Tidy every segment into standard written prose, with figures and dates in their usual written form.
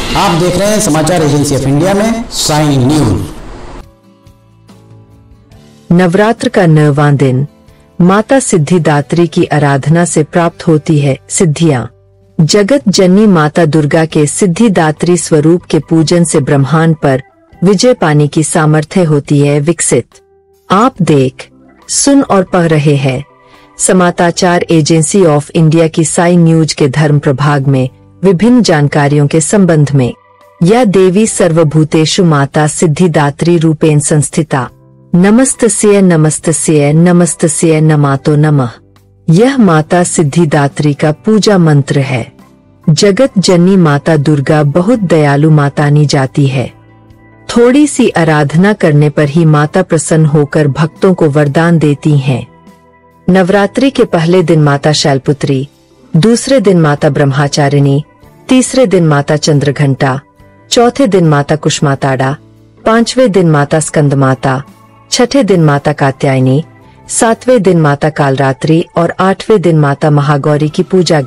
आप देख रहे हैं समाचार एजेंसी ऑफ इंडिया में साई न्यूज। नवरात्र का 9वां दिन माता सिद्धिदात्री की आराधना से प्राप्त होती है सिद्धियां। जगत जननी माता दुर्गा के सिद्धिदात्री स्वरूप के पूजन से ब्रह्मांड पर विजय पाने की सामर्थ्य होती है विकसित। आप देख, सुन और पढ़ रहे हैं समाचार एजेंसी ऑफ इंडिया की साई न्यूज के धर्म प्रभाग में विभिन्न जानकारियों के संबंध में। यह देवी सर्वभूतेषु माता सिद्धिदात्री रूपेण संस्थिता। नमस्तस्य नमस्तस्य नमस्तस्य नमातो नमः। यह माता सिद्धिदात्री का पूजा मंत्र है। जगत जननी माता दुर्गा बहुत दयालु मातानी जाती है। थोड़ी सी आराधना करने पर ही माता प्रसन्न होकर भक्तों को वरदान देती हैं। नवरात्रि के पहले दिन माता शैलपुत्री, दूसरे दिन माता ब्रह्मचारिणी, तीसरे दिन माता चंद्रघंटा, चौथे दिन माता कुष्माताड़ा, पांचवें दिन माता स्कंदमाता, छठे दिन माता कात्यायनी, सातवें दिन माता कालरात्रि और आठवें दिन माता महागौरी की पूजा।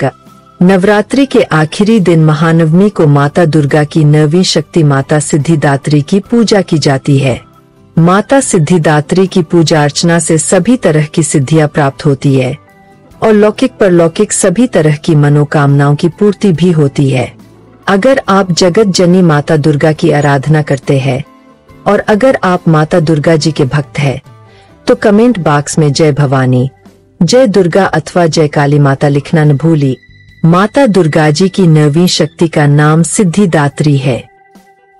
नवरात्रि के आखिरी दिन महानवमी को माता दुर्गा की 9वीं शक्ति माता सिद्धिदात्री की पूजा की जाती है। माता सिद्धिदात्री की पूजा अर्चना से सभी तरह की सिद्धियां प्राप्त होती है और लौकिक परलौकिक सभी तरह की मनोकामनाओं की पूर्ति भी होती है। अगर आप जगत जननी माता दुर्गा की आराधना करते हैं और अगर आप माता दुर्गा जी के भक्त हैं, तो कमेंट बॉक्स में जय भवानी, जय दुर्गा अथवा जय काली माता लिखना न भूली। माता दुर्गा जी की 9वीं शक्ति का नाम सिद्धिदात्री है।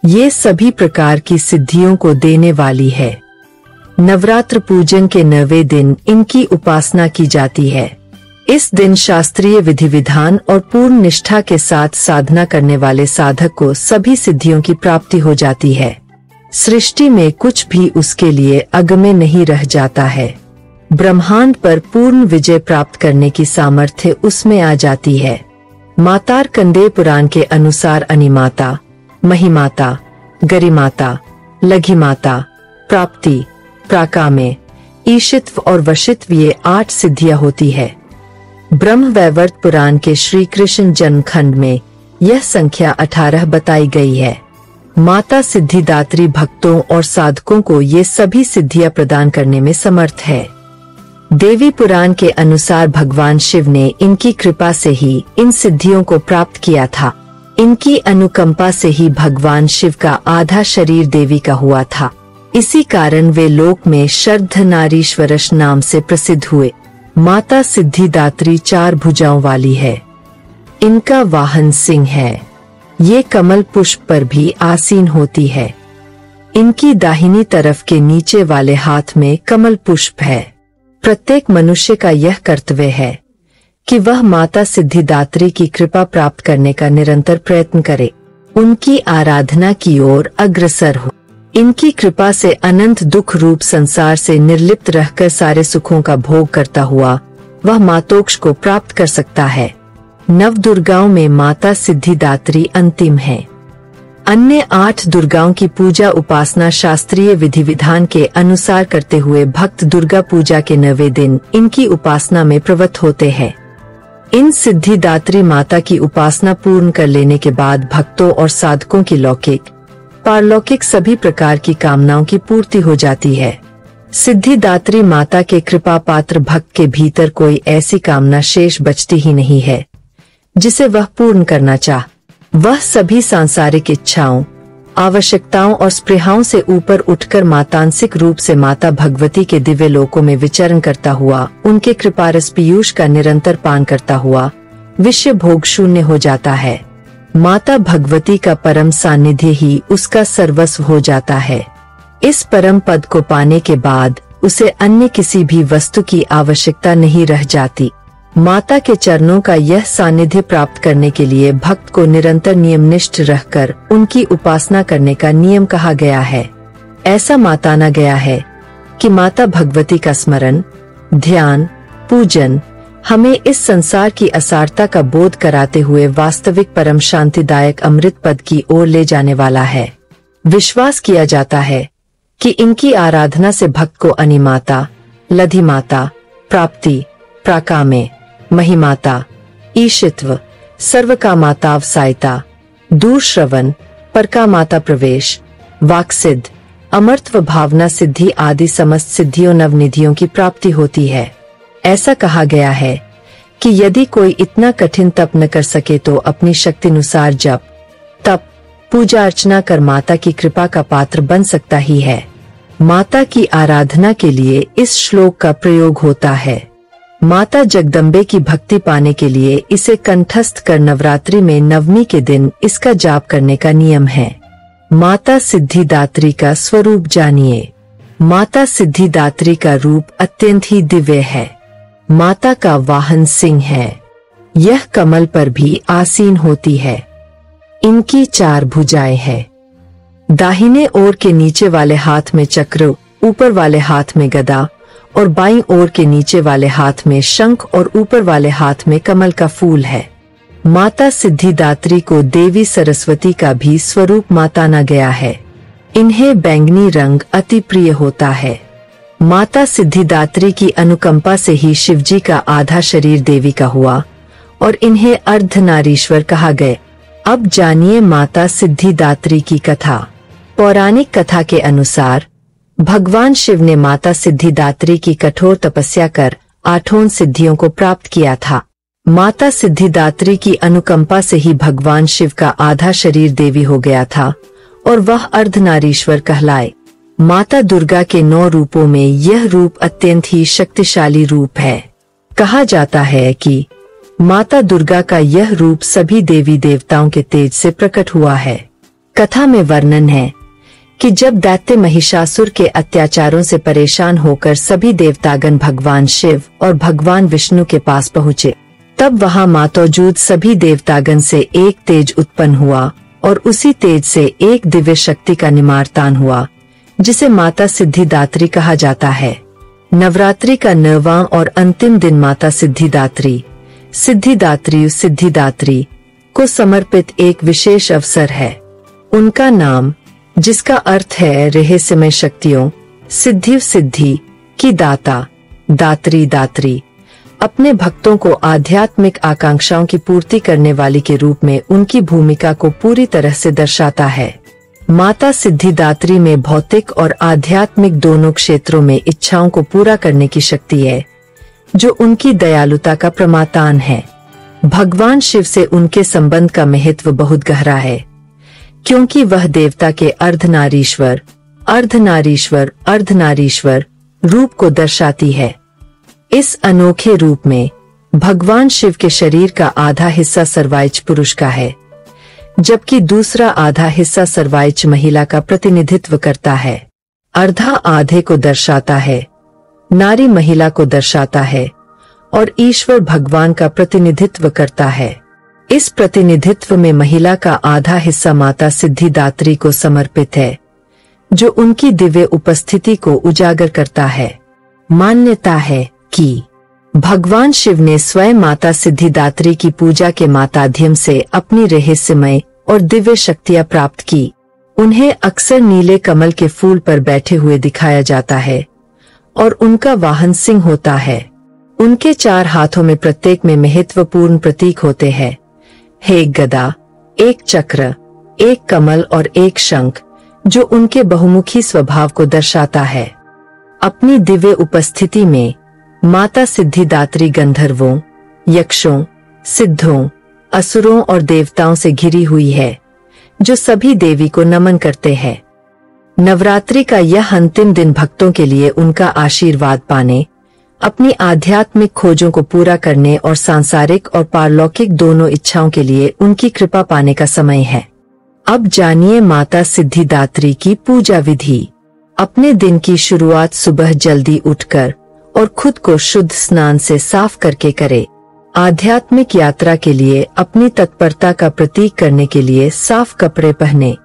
ये सभी प्रकार की सिद्धियों को देने वाली है। नवरात्र पूजन के 9वें दिन इनकी उपासना की जाती है। इस दिन शास्त्रीय विधि विधान और पूर्ण निष्ठा के साथ साधना करने वाले साधक को सभी सिद्धियों की प्राप्ति हो जाती है। सृष्टि में कुछ भी उसके लिए अगम्य नहीं रह जाता है। ब्रह्मांड पर पूर्ण विजय प्राप्त करने की सामर्थ्य उसमें आ जाती है। मार्कंडेय पुराण के अनुसार अनिमाता, महिमाता, गरिमाता, लघिमाता, प्राप्ति, प्राकाम्य, ईशित्व और वशित्व ये 8 सिद्धियां होती है। ब्रह्म वैवर्त पुराण के श्री कृष्ण जन्म खंड में यह संख्या 18 बताई गई है। माता सिद्धिदात्री भक्तों और साधकों को ये सभी सिद्धियां प्रदान करने में समर्थ है। देवी पुराण के अनुसार भगवान शिव ने इनकी कृपा से ही इन सिद्धियों को प्राप्त किया था। इनकी अनुकंपा से ही भगवान शिव का आधा शरीर देवी का हुआ था। इसी कारण वे लोक में शर्धनारीश्वरश नाम से प्रसिद्ध हुए। माता सिद्धिदात्री 4 भुजाओं वाली है। इनका वाहन सिंह है। ये कमल पुष्प पर भी आसीन होती है। इनकी दाहिनी तरफ के नीचे वाले हाथ में कमल पुष्प है। प्रत्येक मनुष्य का यह कर्तव्य है कि वह माता सिद्धिदात्री की कृपा प्राप्त करने का निरंतर प्रयत्न करे, उनकी आराधना की ओर अग्रसर हो। इनकी कृपा से अनंत दुख रूप संसार से निर्लिप्त रहकर सारे सुखों का भोग करता हुआ वह मातोक्ष को प्राप्त कर सकता है। नव दुर्गाओं में माता सिद्धिदात्री अंतिम है। अन्य 8 दुर्गाओं की पूजा उपासना शास्त्रीय विधि विधान के अनुसार करते हुए भक्त दुर्गा पूजा के 9वें दिन इनकी उपासना में प्रवृत्त होते हैं। इन सिद्धिदात्री माता की उपासना पूर्ण कर लेने के बाद भक्तों और साधकों की लौकिक पारलौकिक सभी प्रकार की कामनाओं की पूर्ति हो जाती है। सिद्धिदात्री माता के कृपा पात्र भक्त के भीतर कोई ऐसी कामना शेष बचती ही नहीं है जिसे वह पूर्ण करना चाह। वह सभी सांसारिक इच्छाओं, आवश्यकताओं और स्पृहाओं से ऊपर उठकर मातांसिक रूप से माता भगवती के दिव्य लोकों में विचरण करता हुआ उनके कृपारस पीयूष का निरंतर पान करता हुआ विषय भोग शून्य हो जाता है। माता भगवती का परम सानिध्य ही उसका सर्वस्व हो जाता है। इस परम पद को पाने के बाद उसे अन्य किसी भी वस्तु की आवश्यकता नहीं रह जाती। माता के चरणों का यह सानिध्य प्राप्त करने के लिए भक्त को निरंतर नियमनिष्ठ रहकर उनकी उपासना करने का नियम कहा गया है। ऐसा माना गया है कि माता भगवती का स्मरण, ध्यान, पूजन हमें इस संसार की असारता का बोध कराते हुए वास्तविक परम शांतिदायक अमृत पद की ओर ले जाने वाला है। विश्वास किया जाता है कि इनकी आराधना से भक्त को अनिमाता, लधिमाता, प्राप्ति, प्राकाम्य, महिमाता, ईशित्व, सर्वकामातावसायिता, दूर श्रवण, परका माता प्रवेश, वाक्सिद्ध, अमरत्व भावना सिद्धि आदि समस्त सिद्धियों नवनिधियों की प्राप्ति होती है। ऐसा कहा गया है कि यदि कोई इतना कठिन तप न कर सके तो अपनी शक्ति अनुसार जप, तप, पूजा अर्चना कर माता की कृपा का पात्र बन सकता ही है। माता की आराधना के लिए इस श्लोक का प्रयोग होता है। माता जगदम्बे की भक्ति पाने के लिए इसे कंठस्थ कर नवरात्रि में नवमी के दिन इसका जाप करने का नियम है। माता सिद्धिदात्री का स्वरूप जानिए। माता सिद्धिदात्री का रूप अत्यंत ही दिव्य है। माता का वाहन सिंह है। यह कमल पर भी आसीन होती है। इनकी 4 भुजाएं हैं। दाहिने ओर के नीचे वाले हाथ में चक्र, ऊपर वाले हाथ में गदा और बाईं ओर के नीचे वाले हाथ में शंख और ऊपर वाले हाथ में कमल का फूल है। माता सिद्धिदात्री को देवी सरस्वती का भी स्वरूप माना गया है। इन्हें बैंगनी रंग अति प्रिय होता है। माता सिद्धिदात्री की अनुकंपा से ही शिवजी का आधा शरीर देवी का हुआ और इन्हें अर्धनारीश्वर कहा गया। अब जानिए माता सिद्धिदात्री की कथा। पौराणिक कथा के अनुसार भगवान शिव ने माता सिद्धिदात्री की कठोर तपस्या कर 8 सिद्धियों को प्राप्त किया था। माता सिद्धिदात्री की अनुकंपा से ही भगवान शिव का आधा शरीर देवी हो गया था और वह अर्धनारीश्वर कहलाए। माता दुर्गा के 9 रूपों में यह रूप अत्यंत ही शक्तिशाली रूप है। कहा जाता है कि माता दुर्गा का यह रूप सभी देवी देवताओं के तेज से प्रकट हुआ है। कथा में वर्णन है कि जब दैत्य महिषासुर के अत्याचारों से परेशान होकर सभी देवतागण भगवान शिव और भगवान विष्णु के पास पहुँचे, तब वहां मौजूद सभी देवतागण से एक तेज उत्पन्न हुआ और उसी तेज से एक दिव्य शक्ति का निमार्तान हुआ, जिसे माता सिद्धिदात्री कहा जाता है। नवरात्रि का 9वां और अंतिम दिन माता सिद्धिदात्री सिद्धिदात्री को समर्पित एक विशेष अवसर है। उनका नाम, जिसका अर्थ है रहस्यमय शक्तियों, सिद्धि की दाता, दात्री, अपने भक्तों को आध्यात्मिक आकांक्षाओं की पूर्ति करने वाली के रूप में उनकी भूमिका को पूरी तरह से दर्शाता है। माता सिद्धिदात्री में भौतिक और आध्यात्मिक दोनों क्षेत्रों में इच्छाओं को पूरा करने की शक्ति है, जो उनकी दयालुता का प्रमातान है। भगवान शिव से उनके संबंध का महत्व बहुत गहरा है, क्योंकि वह देवता के अर्धनारीश्वर रूप को दर्शाती है। इस अनोखे रूप में भगवान शिव के शरीर का आधा हिस्सा सर्वाइच पुरुष का है, जबकि दूसरा आधा हिस्सा सर्वाइच महिला का प्रतिनिधित्व करता है। अर्धा आधे को दर्शाता है, नारी महिला को दर्शाता है और ईश्वर भगवान का प्रतिनिधित्व करता है। इस प्रतिनिधित्व में महिला का आधा हिस्सा माता सिद्धिदात्री को समर्पित है, जो उनकी दिव्य उपस्थिति को उजागर करता है। मान्यता है कि भगवान शिव ने स्वयं माता सिद्धिदात्री की पूजा के माध्यम से अपनी रहस्यमय और दिव्य शक्तियां प्राप्त की। उन्हें अक्सर नीले कमल के फूल पर बैठे हुए दिखाया जाता है और उनका वाहन सिंह होता है। उनके 4 हाथों में प्रत्येक में महत्वपूर्ण प्रतीक होते हैं। एक गदा, एक चक्र, एक कमल और एक शंख, जो उनके बहुमुखी स्वभाव को दर्शाता है। अपनी दिव्य उपस्थिति में माता सिद्धिदात्री गंधर्वों, यक्षों, सिद्धों, असुरों और देवताओं से घिरी हुई है, जो सभी देवी को नमन करते हैं। नवरात्रि का यह अंतिम दिन भक्तों के लिए उनका आशीर्वाद पाने, अपनी आध्यात्मिक खोजों को पूरा करने और सांसारिक और पारलौकिक दोनों इच्छाओं के लिए उनकी कृपा पाने का समय है। अब जानिए माता सिद्धिदात्री की पूजा विधि। अपने दिन की शुरुआत सुबह जल्दी उठकर और खुद को शुद्ध स्नान से साफ करके करे। आध्यात्मिक यात्रा के लिए अपनी तत्परता का प्रतीक करने के लिए साफ कपड़े पहने।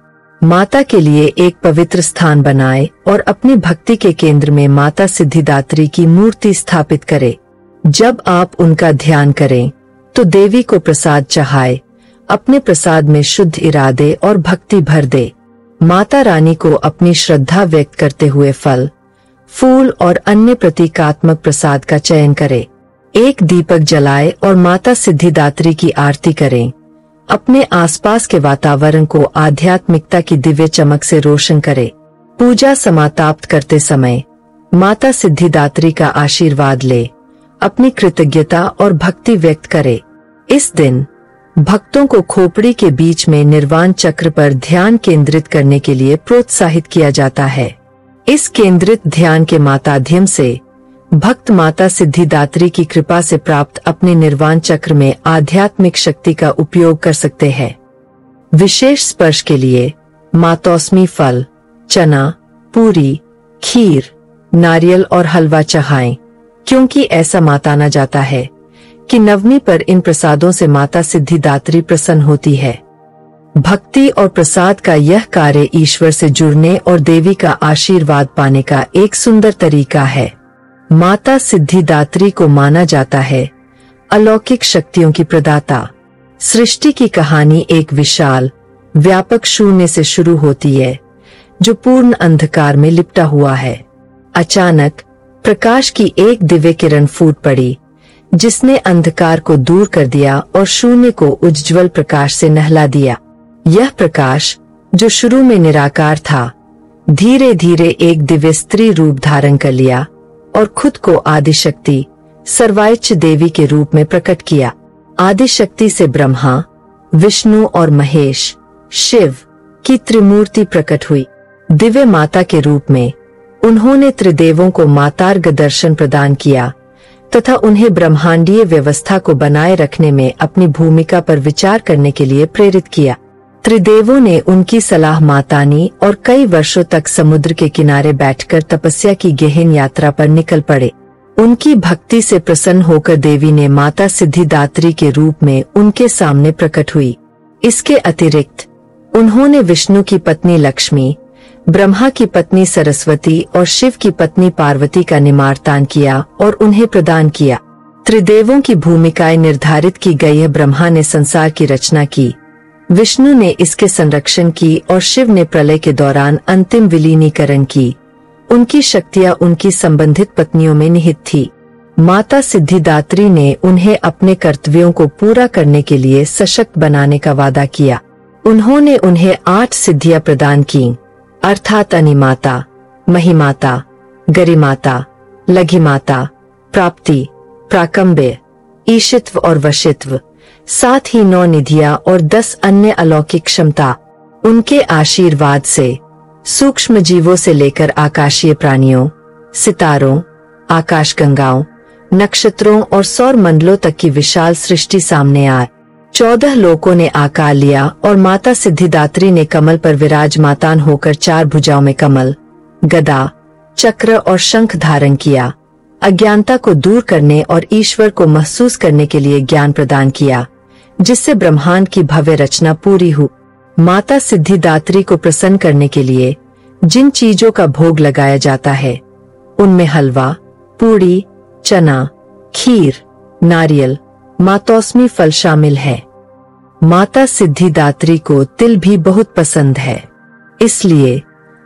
माता के लिए एक पवित्र स्थान बनाए और अपनी भक्ति के केंद्र में माता सिद्धिदात्री की मूर्ति स्थापित करे। जब आप उनका ध्यान करें तो देवी को प्रसाद चढ़ाए। अपने प्रसाद में शुद्ध इरादे और भक्ति भर दे। माता रानी को अपनी श्रद्धा व्यक्त करते हुए फल, फूल और अन्य प्रतीकात्मक प्रसाद का चयन करें। एक दीपक जलाए और माता सिद्धिदात्री की आरती करें। अपने आसपास के वातावरण को आध्यात्मिकता की दिव्य चमक से रोशन करे। पूजा समाप्त करते समय माता सिद्धिदात्री का आशीर्वाद ले अपनी कृतज्ञता और भक्ति व्यक्त करे। इस दिन भक्तों को खोपड़ी के बीच में निर्वाण चक्र पर ध्यान केंद्रित करने के लिए प्रोत्साहित किया जाता है। इस केंद्रित ध्यान के माध्यम से भक्त माता सिद्धिदात्री की कृपा से प्राप्त अपने निर्वाण चक्र में आध्यात्मिक शक्ति का उपयोग कर सकते हैं। विशेष स्पर्श के लिए मातौसमी फल, चना, पूरी, खीर, नारियल और हलवा चढ़ाएं, क्योंकि ऐसा माना जाता है कि नवमी पर इन प्रसादों से माता सिद्धिदात्री प्रसन्न होती है। भक्ति और प्रसाद का यह कार्य ईश्वर से जुड़ने और देवी का आशीर्वाद पाने का एक सुंदर तरीका है। माता सिद्धिदात्री को माना जाता है अलौकिक शक्तियों की प्रदाता। सृष्टि की कहानी एक विशाल, व्यापक शून्य से शुरू होती है, जो पूर्ण अंधकार में लिपटा हुआ है। अचानक प्रकाश की एक दिव्य किरण फूट पड़ी, जिसने अंधकार को दूर कर दिया और शून्य को उज्ज्वल प्रकाश से नहला दिया। यह प्रकाश, जो शुरू में निराकार था, धीरे धीरे एक दिव्य स्त्री रूप धारण कर लिया और खुद को आदिशक्ति, सर्वोच्च देवी के रूप में प्रकट किया। आदिशक्ति से ब्रह्मा, विष्णु और महेश, शिव की त्रिमूर्ति प्रकट हुई। दिव्य माता के रूप में उन्होंने त्रिदेवों को मार्ग दर्शन प्रदान किया तथा उन्हें ब्रह्मांडीय व्यवस्था को बनाए रखने में अपनी भूमिका पर विचार करने के लिए प्रेरित किया। त्रिदेवों ने उनकी सलाह मातानी और कई वर्षों तक समुद्र के किनारे बैठकर तपस्या की गहन यात्रा पर निकल पड़े। उनकी भक्ति से प्रसन्न होकर देवी ने माता सिद्धिदात्री के रूप में उनके सामने प्रकट हुई। इसके अतिरिक्त उन्होंने विष्णु की पत्नी लक्ष्मी, ब्रह्मा की पत्नी सरस्वती और शिव की पत्नी पार्वती का निमार्तान किया और उन्हें प्रदान किया। त्रिदेवों की भूमिकाएं निर्धारित की गई है। ब्रह्मा ने संसार की रचना की, विष्णु ने इसके संरक्षण की और शिव ने प्रलय के दौरान अंतिम विलीनीकरण की। उनकी शक्तियां उनकी संबंधित पत्नियों में निहित थी। माता सिद्धिदात्री ने उन्हें अपने कर्तव्यों को पूरा करने के लिए सशक्त बनाने का वादा किया। उन्होंने उन्हें 8 सिद्धियां प्रदान की, अर्थात अनिमाता, महिमाता, गरिमाता, लघिमाता, प्राप्ति, प्राकंब्य, ईशित्व और वशित्व, साथ ही 9 निधियां और 10 अन्य अलौकिक क्षमता। उनके आशीर्वाद से सूक्ष्म जीवों से लेकर आकाशीय प्राणियों, सितारों, आकाशगंगाओं, नक्षत्रों और सौर मंडलों तक की विशाल सृष्टि सामने आए। 14 लोकों ने आकार लिया और माता सिद्धिदात्री ने कमल पर विराजमान होकर 4 भुजाओं में कमल, गदा, चक्र और शंख धारण किया। अज्ञानता को दूर करने और ईश्वर को महसूस करने के लिए ज्ञान प्रदान किया, जिससे ब्रह्मांड की भव्य रचना पूरी हुई। माता सिद्धिदात्री को प्रसन्न करने के लिए जिन चीजों का भोग लगाया जाता है, उनमें हलवा, पूड़ी, चना, खीर, नारियल, मातौसमी फल शामिल है। माता सिद्धिदात्री को तिल भी बहुत पसंद है, इसलिए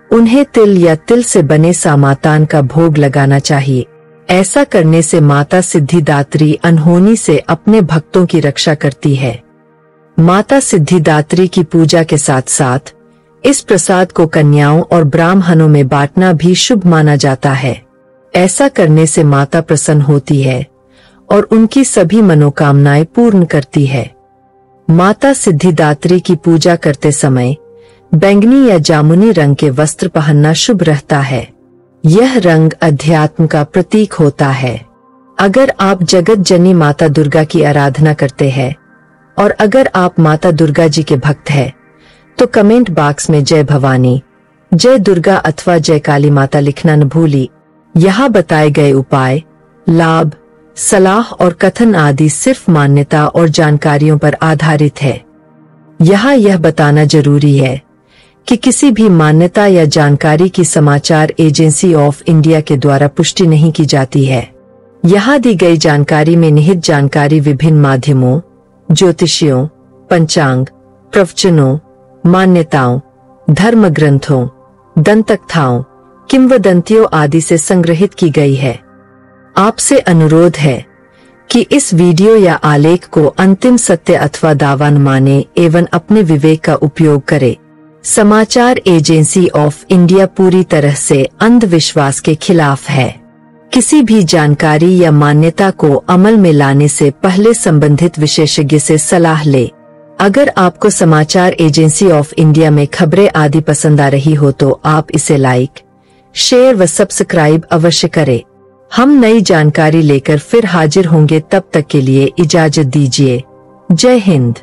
उन्हें तिल या तिल से बने सामातान का भोग लगाना चाहिए। ऐसा करने से माता सिद्धिदात्री अनहोनी से अपने भक्तों की रक्षा करती है। माता सिद्धिदात्री की पूजा के साथ साथ इस प्रसाद को कन्याओं और ब्राह्मणों में बांटना भी शुभ माना जाता है। ऐसा करने से माता प्रसन्न होती है और उनकी सभी मनोकामनाएं पूर्ण करती है। माता सिद्धिदात्री की पूजा करते समय बैंगनी या जामुनी रंग के वस्त्र पहनना शुभ रहता है। यह रंग अध्यात्म का प्रतीक होता है। अगर आप जगत जननी माता दुर्गा की आराधना करते हैं और अगर आप माता दुर्गा जी के भक्त हैं, तो कमेंट बॉक्स में जय भवानी, जय दुर्गा अथवा जय काली माता लिखना न भूली। यहाँ बताए गए उपाय, लाभ, सलाह और कथन आदि सिर्फ मान्यता और जानकारियों पर आधारित है। यहाँ यह बताना जरूरी है कि किसी भी मान्यता या जानकारी की समाचार एजेंसी ऑफ इंडिया के द्वारा पुष्टि नहीं की जाती है। यहाँ दी गई जानकारी में निहित जानकारी विभिन्न माध्यमों, ज्योतिषियों, पंचांग, प्रवचनों, मान्यताओं, धर्म ग्रंथों, दंतकथाओं, किंवदंतियों आदि से संग्रहित की गई है। आपसे अनुरोध है कि इस वीडियो या आलेख को अंतिम सत्य अथवा दावा न माने एवं अपने विवेक का उपयोग करे। समाचार एजेंसी ऑफ इंडिया पूरी तरह से अंधविश्वास के खिलाफ है। किसी भी जानकारी या मान्यता को अमल में लाने से पहले संबंधित विशेषज्ञ से सलाह ले। अगर आपको समाचार एजेंसी ऑफ इंडिया में खबरें आदि पसंद आ रही हो तो आप इसे लाइक, शेयर व सब्सक्राइब अवश्य करें। हम नई जानकारी लेकर फिर हाजिर होंगे, तब तक के लिए इजाजत दीजिए। जय हिंद।